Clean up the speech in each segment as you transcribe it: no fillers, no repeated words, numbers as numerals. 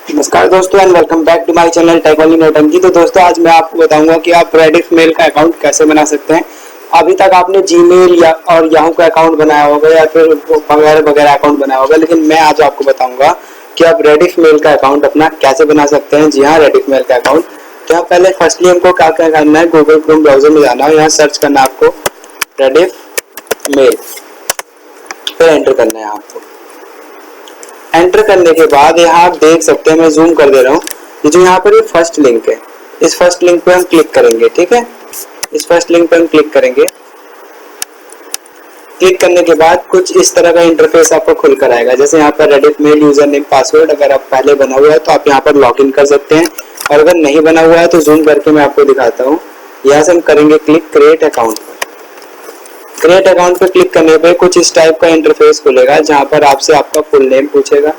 नमस्कार दोस्तों and welcome back to my channel tech वाली नौटंकी। तो दोस्तों आज मैं आपको बताऊंगा कि आप रेडिफ मेल का अकाउंट कैसे बना सकते हैं। अभी तक आपने जीमेल या और याहू का अकाउंट बनाया होगा या फिर वगैरह वगैरह अकाउंट बनाया होगा, लेकिन मैं आज आपको बताऊंगा कि आप रेडिफ मेल का अकाउंट अपना कैसे बना सकते हैं। जी हाँ, रेडिफ मेल का अकाउंट। तो यहाँ पहले फर्स्टली हमको क्या क्या करना है, गूगल क्रोम ब्राउजर में जाना है, यहाँ सर्च करना है आपको रेडिफ मेल, फिर एंटर करना है आपको। एंटर करने के बाद यहाँ आप देख सकते हैं, मैं जूम कर दे रहा हूँ, ये जो यहाँ पर ये फर्स्ट लिंक है, इस फर्स्ट लिंक पे हम क्लिक करेंगे। ठीक है, इस फर्स्ट लिंक पे हम क्लिक करेंगे। क्लिक करने के बाद कुछ इस तरह का इंटरफेस आपको खुल कर आएगा। जैसे यहाँ पर Rediff mail username password अगर आप पहले बना हुआ है तो आप यहाँ पर लॉग इन कर सकते हैं, और अगर नहीं बना हुआ है तो जूम करके मैं आपको दिखाता हूँ। यहाँ से हम करेंगे click create account. Create account पे क्लिक करने पे कुछ इस टाइप का इंटरफेस खुलेगा, जहाँ पर आपसे आपका फुल नेम पूछेगा।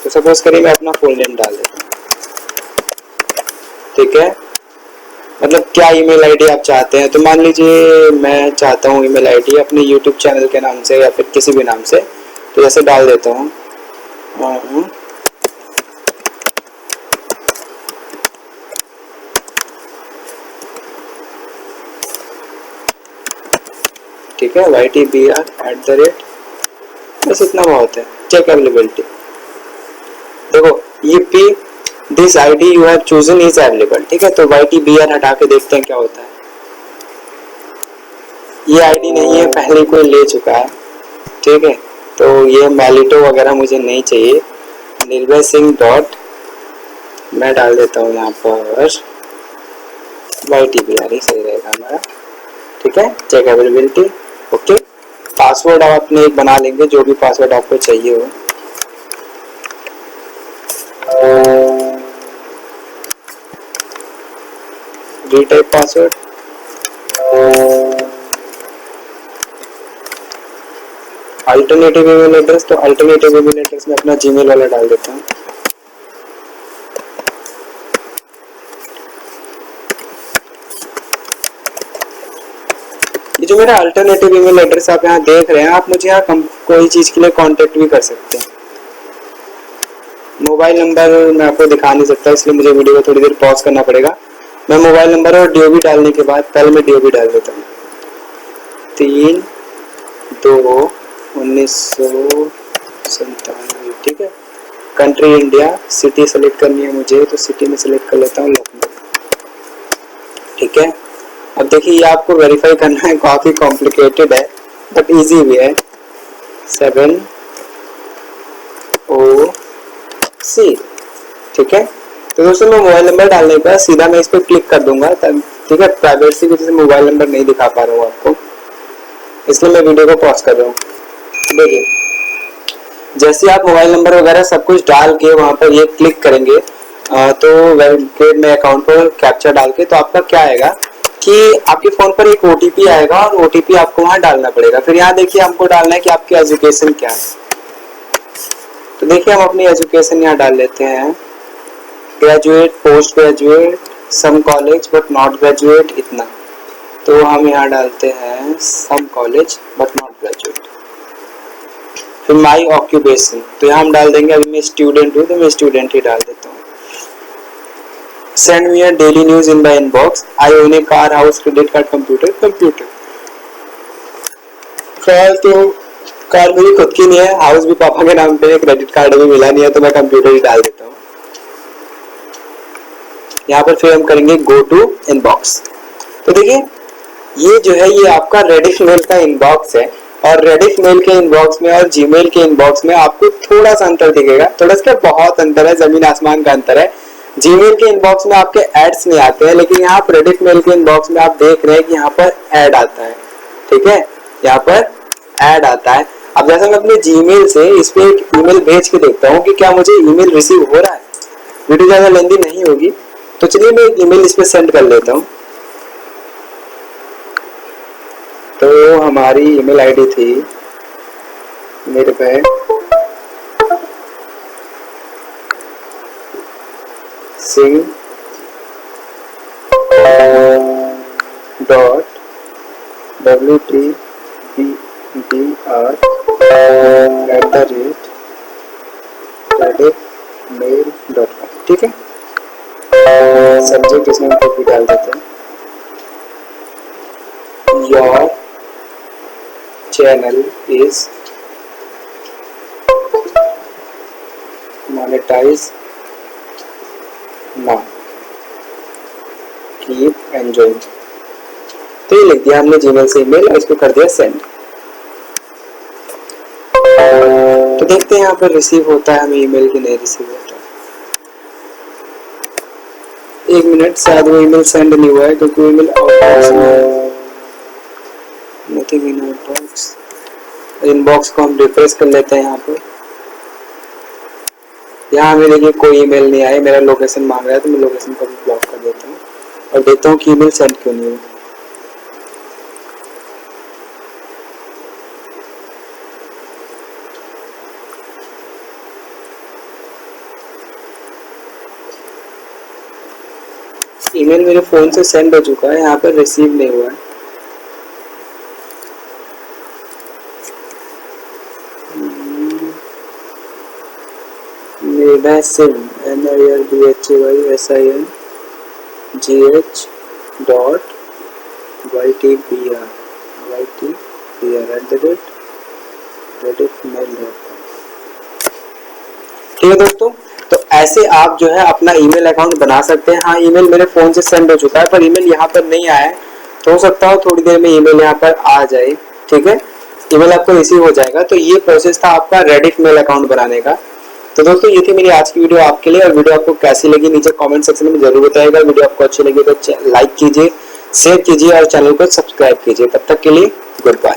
तो सपोज करिए मैं अपना फुल नेम डाल देता हूँ। ठीक है, मतलब क्या ईमेल आईडी आप चाहते हैं। तो मान लीजिए मैं चाहता हूँ ईमेल आईडी अपने यूट्यूब चैनल के नाम से या फिर किसी भी नाम से, तो जैसे डाल देता हूँ। ठीक है, YTBR@, बस इतना बहुत है। चेक अवेलेबिलिटी, देखो ये P this ID you have chosen is available. ठीक है, तो YTBR हटा के देखते हैं क्या होता है। ये आईडी नहीं है, पहले कोई ले चुका है। ठीक है, तो ये मैलिटो वगैरह मुझे नहीं चाहिए। निर्भय सिंह डॉट मैं डाल देता हूँ यहाँ पर YTBR ही सही रहेगा हमारा। ठीक है, चेक अवेलेबिलिटी। ओके, पासवर्ड आप अपने एक बना लेंगे, जो भी पासवर्ड आपको चाहिए हो। Retype password, alternative email address, तो अल्टरनेटिव ईमेल एड्रेस में अपना जीमेल वाला डाल देता हूँ। ये जो मेरा अल्टरनेटिव ईमेल एड्रेस आप यहाँ देख रहे हैं, आप मुझे यहाँ कोई चीज़ के लिए कांटेक्ट भी कर सकते हैं। मोबाइल नंबर मैं आपको दिखा नहीं सकता, इसलिए मुझे वीडियो को थोड़ी देर पॉज करना पड़ेगा। मैं मोबाइल नंबर और डीओबी डालने के बाद पहले मैं डीओबी डाल देता हूँ। 3/2/1997। ठीक है, कंट्री इंडिया, सिटी सेलेक्ट करनी है मुझे, तो सिटी में सेलेक्ट कर लेता हूँ लखनऊ। ठीक है, अब देखिए ये आपको वेरीफाई करना है, काफ़ी कॉम्प्लिकेटेड है बट इजी भी है। 7OC। ठीक है, तो दोस्तों मैं मोबाइल नंबर डालने के बाद सीधा मैं इस पर क्लिक कर दूंगा। ठीक है, प्राइवेसी की वजह से मोबाइल नंबर नहीं दिखा पा रहा हूँ आपको, इसलिए मैं वीडियो को पॉज कर रहा हूँ। देखिए, जैसे आप मोबाइल नंबर वगैरह सब कुछ डाल के वहाँ पर ये क्लिक करेंगे तो क्रिएट माय अकाउंट पर कैप्चा डाल के, तो आपका क्या आएगा कि आपके फ़ोन पर एक OTP आएगा और OTP आपको वहाँ डालना पड़ेगा। फिर यहाँ देखिए हमको डालना है कि आपकी एजुकेशन क्या है। तो देखिए हम अपनी एजुकेशन यहाँ डाल लेते हैं, graduate, post graduate, some college but not graduate, इतना। तो हम यहाँ डालते हैं some college but not graduate. फिर माई ऑक्यूपेशन, तो यहाँ हम डाल देंगे, अभी मैं स्टूडेंट हूँ तो मैं स्टूडेंट ही डाल देता हूँ। Send me a daily news in my inbox, I own A car, house, credit card, computer. Car तो कार मेरी खुद की नहीं है, हाउस भी पापा के नाम पे है, क्रेडिट कार्ड भी मिला नहीं है, तो मैं कंप्यूटर ही डाल देता हूँ। यहाँ पर फिर हम करेंगे गो टू इनबॉक्स। तो देखिए ये जो है ये आपका रेडिफ मेल का इनबॉक्स है, और रेडिफ मेल के इनबॉक्स में और जीमेल के इनबॉक्स में आपको थोड़ा सा अंतर दिखेगा। थोड़ा सा बहुत अंतर है, जमीन आसमान का अंतर है। जीमेल के इनबॉक्स में आपके एड्स नहीं आते हैं, लेकिन यहाँ पर रेडिफ मेल के इनबॉक्स में आप देख रहे हैं कि यहाँ पर ऐड आता है। ठीक है, यहाँ पर ऐड आता है। अब जैसे मैं अपने जीमेल से इस पे एक ईमेल भेज के देखता हूँ कि क्या मुझे ईमेल रिसीव हो रहा है। वीडियो ज़्यादा लेंदी नहीं होगी, तो चलिए मैं एक ईमेल इस पे सेंड कर लेता हूँ। तो हमारी ईमेल आईडी थी निर्भय सिंह .WTBR@redif redifmail.com। ठीक है, सब्जेक्ट इसमें कॉपी डाल देते हैं, your channel is monetize now, keep enjoying. तो ये लिख दिया हमने जीमेल से ईमेल और इसको कर दिया सेंड। तो देखते हैं यहाँ पर रिसीव होता है हमें ईमेल की नहीं रिसीव होता है। 1 मिनट, शायद वो ईमेल सेंड नहीं हुआ है क्योंकि वो ईमेल आउटबॉक्स में है। Nothing in outbox. इनबॉक्स को हम रिफ्रेश कर लेते हैं। यहाँ पर यहाँ हमें देखिए कोई ईमेल नहीं आया, मेरा लोकेशन मांग रहा है तो मैं लोकेशन को भी ब्लॉक कर देता हूँ और देखता हूँ कि ईमेल सेंड क्यों नहीं हुआ। ईमेल मेरे फोन से सेंड हो चुका है, यहाँ पर रिसीव नहीं हुआ है। मेरा सिम NIRBHYSIN@rediffmail.com। ठीक है दोस्तों, तो ऐसे आप जो है अपना ईमेल अकाउंट बना सकते हैं। हाँ, ईमेल मेरे फोन से सेंड हो चुका है पर ईमेल यहाँ पर नहीं आया है, तो हो सकता हो थोड़ी देर में ईमेल यहाँ पर आ जाए। ठीक है, ईमेल आपको रिसीव हो जाएगा। तो ये प्रोसेस था आपका रेडिफमेल अकाउंट बनाने का। तो दोस्तों ये थी मेरी आज की वीडियो आपके लिए, और वीडियो आपको कैसी लगी नीचे कमेंट सेक्शन में जरूर बताइएगा। वीडियो आपको अच्छी लगी तो लाइक कीजिए, शेयर कीजिए और चैनल को सब्सक्राइब कीजिए। तब तक के लिए गुड बाय।